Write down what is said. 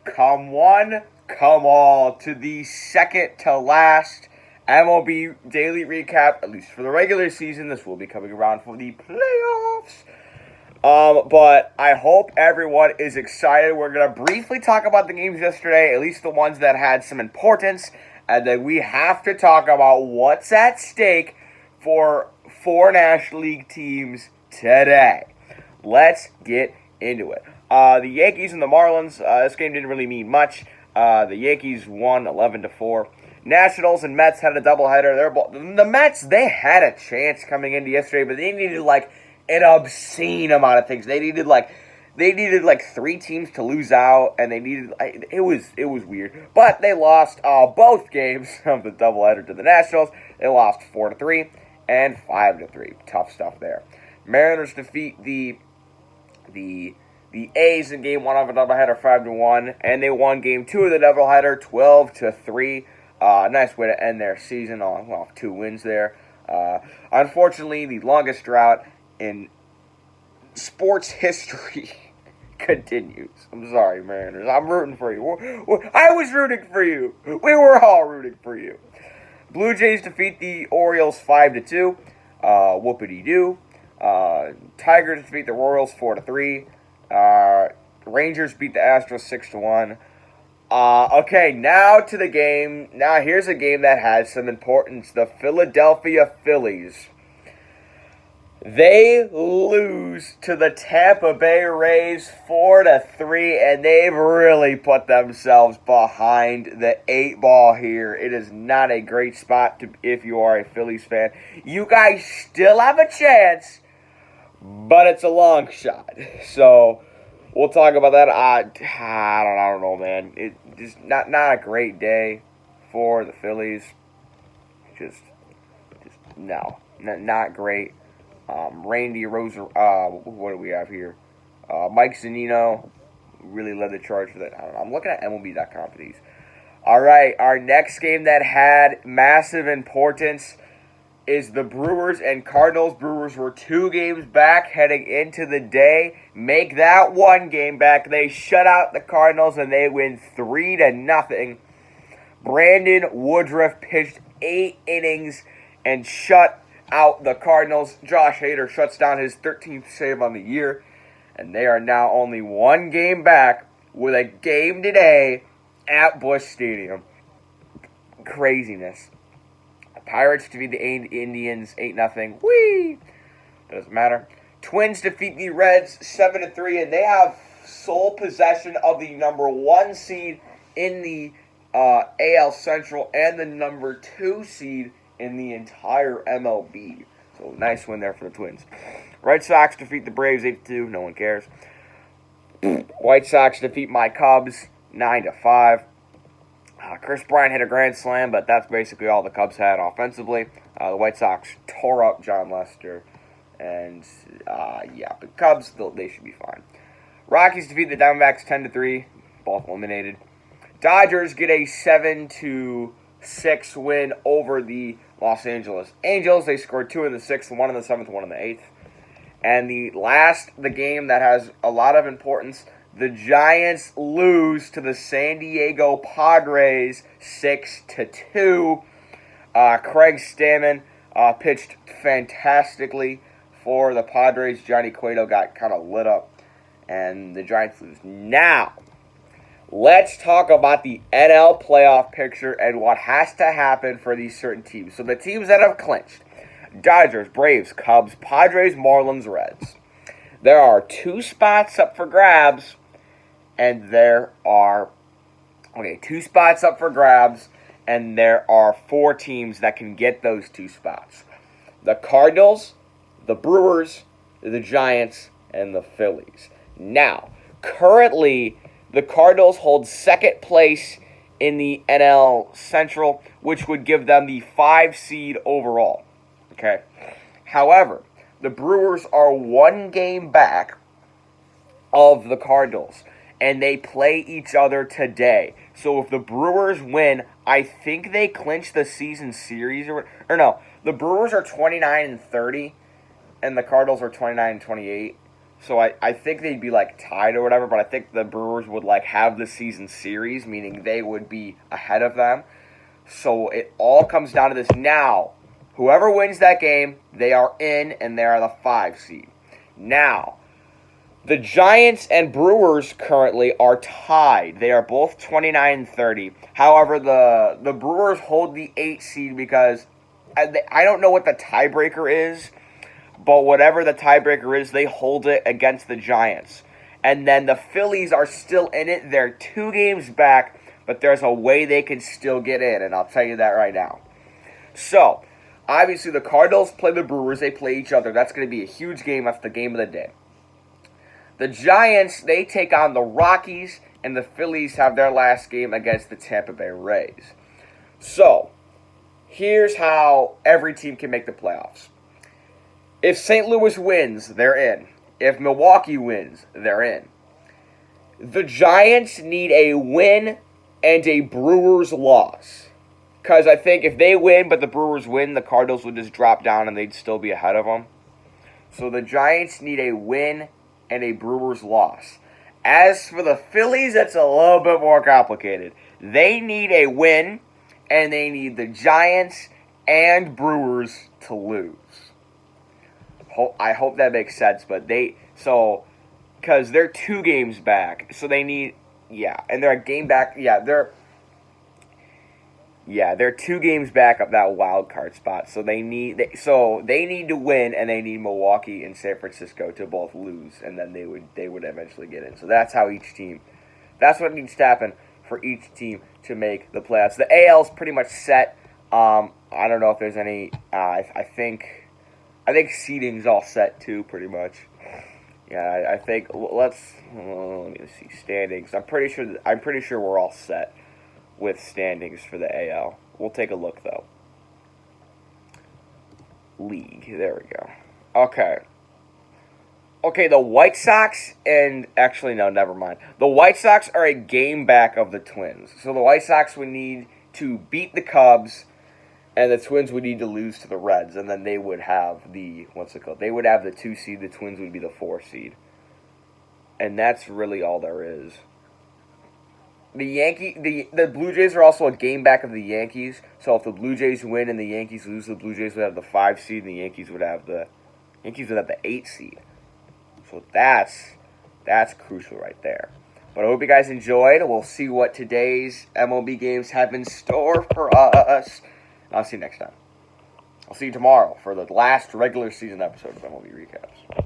Come one, come all to the second to last MLB daily recap, at least for the regular season. This will be coming around for the playoffs. But I hope everyone is excited. We're going to briefly talk about the games yesterday, at least the ones that had some importance, and then we have to talk about what's at stake for 4 National League teams today. Let's get into it. The Yankees and the Marlins, this game didn't really mean much. The Yankees won 11-4. Nationals and Mets had a doubleheader. The Mets, they had a chance coming into yesterday, but they needed an obscene amount of things. They needed 3 teams to lose out, and it was weird. But they lost both games of the doubleheader to the Nationals. They lost 4-3 and 5-3. Tough stuff there. Mariners defeat the A's in game 1 of a doubleheader 5-1, and they won game 2 of the doubleheader 12-3. Nice way to end their season on 2 wins there. Unfortunately, the longest drought in sports history continues. I'm sorry, Mariners. I'm rooting for you. I was rooting for you. We were all rooting for you. Blue Jays defeat the Orioles 5-2. Whoopity-doo. Tigers defeat the Royals 4-3. Rangers beat the Astros 6-1. Okay, now to the game. Now here's a game that has some importance. The Philadelphia Phillies. They lose to the Tampa Bay Rays 4-3, and they've really put themselves behind the 8 ball here. It is not a great spot if you are a Phillies fan. You guys still have a chance, but it's a long shot. So we'll talk about that. I don't know, man. It's just not a great day for the Phillies. Just no, not great. Randy Rosa, what do we have here? Mike Zunino really led the charge for that. I don't know. I'm looking at MLB.com for these. All right, our next game that had massive importance is the Brewers and Cardinals. Brewers were 2 games back heading into the day. Make that 1 game back. They shut out the Cardinals and they win 3-0. Brandon Woodruff pitched 8 innings and shut out the Cardinals. Josh Hader shuts down his 13th save on the year, and they are now only 1 game back with a game today at Busch Stadium. Craziness. The Pirates defeat the Indians 8-0. Whee! Doesn't matter. Twins defeat the Reds 7-3, and they have sole possession of the number 1 seed in the AL Central and the number 2 seed in the entire MLB. So nice win there for the Twins. Red Sox defeat the Braves 8-2. No one cares. White Sox defeat my Cubs 9-5. Chris Bryant hit a grand slam, but that's basically all the Cubs had offensively. The White Sox tore up John Lester. And, the Cubs, they should be fine. Rockies defeat the Diamondbacks 10-3. Both eliminated. Dodgers get a 7-6 win over the Los Angeles Angels. They scored 2 in the 6th, 1 in the 7th, 1 in the 8th. And the game that has a lot of importance, the Giants lose to the San Diego Padres 6-2. Craig Stammen pitched fantastically for the Padres. Johnny Cueto got kind of lit up, and the Giants lose. Now, let's talk about the NL playoff picture and what has to happen for these certain teams. So the teams that have clinched: Dodgers, Braves, Cubs, Padres, Marlins, Reds. There are 2 spots up for grabs, and there are 2 spots up for grabs, and there are 4 teams that can get those 2 spots: the Cardinals, the Brewers, the Giants, and the Phillies. Now, currently, the Cardinals hold 2nd place in the NL Central, which would give them the 5 seed overall. Okay. However, the Brewers are 1 game back of the Cardinals, and they play each other today. So if the Brewers win, I think they clinch the season series, or no, the Brewers are 29-30, and the Cardinals are 29-28. So I think they'd be like tied or whatever, but I think the Brewers would like have the season series, meaning they would be ahead of them. So it all comes down to this now. Whoever wins that game, they are in and they are the 5 seed. Now, the Giants and Brewers currently are tied. They are both 29 and 30. However, the Brewers hold the 8 seed because I don't know what the tiebreaker is, but whatever the tiebreaker is, they hold it against the Giants. And then the Phillies are still in it. They're 2 games back, but there's a way they can still get in, and I'll tell you that right now. So, obviously, the Cardinals play the Brewers. They play each other. That's going to be a huge game. That's the game of the day. The Giants, they take on the Rockies, and the Phillies have their last game against the Tampa Bay Rays. So, here's how every team can make the playoffs. If St. Louis wins, they're in. If Milwaukee wins, they're in. The Giants need a win and a Brewers loss. Because I think if they win but the Brewers win, the Cardinals would just drop down and they'd still be ahead of them. So the Giants need a win and a Brewers loss. As for the Phillies, that's a little bit more complicated. They need a win, and they need the Giants and Brewers to lose. I hope that makes sense, but because they're 2 games back, so they need, and they're a game back, they're 2 games back of that wild card spot, so they need to win, and they need Milwaukee and San Francisco to both lose, and then they would eventually get in. So that's how that's what needs to happen for each team to make the playoffs. The AL's pretty much set. I don't know if there's any. I think seeding's all set too, pretty much. Yeah, I think let me see standings. I'm pretty sure we're all set with standings for the AL. We'll take a look though. League, there we go. Okay, the White Sox never mind. The White Sox are a game back of the Twins. So the White Sox would need to beat the Cubs, and the Twins would need to lose to the Reds, and then they would have They would have the 2 seed, the Twins would be the 4 seed. And that's really all there is. The Blue Jays are also a game back of the Yankees. So if the Blue Jays win and the Yankees lose, the Blue Jays would have the 5 seed, and the Yankees would have the 8 seed. So that's crucial right there. But I hope you guys enjoyed. We'll see what today's MLB games have in store for us. I'll see you next time. I'll see you tomorrow for the last regular season episode of MLB Recaps.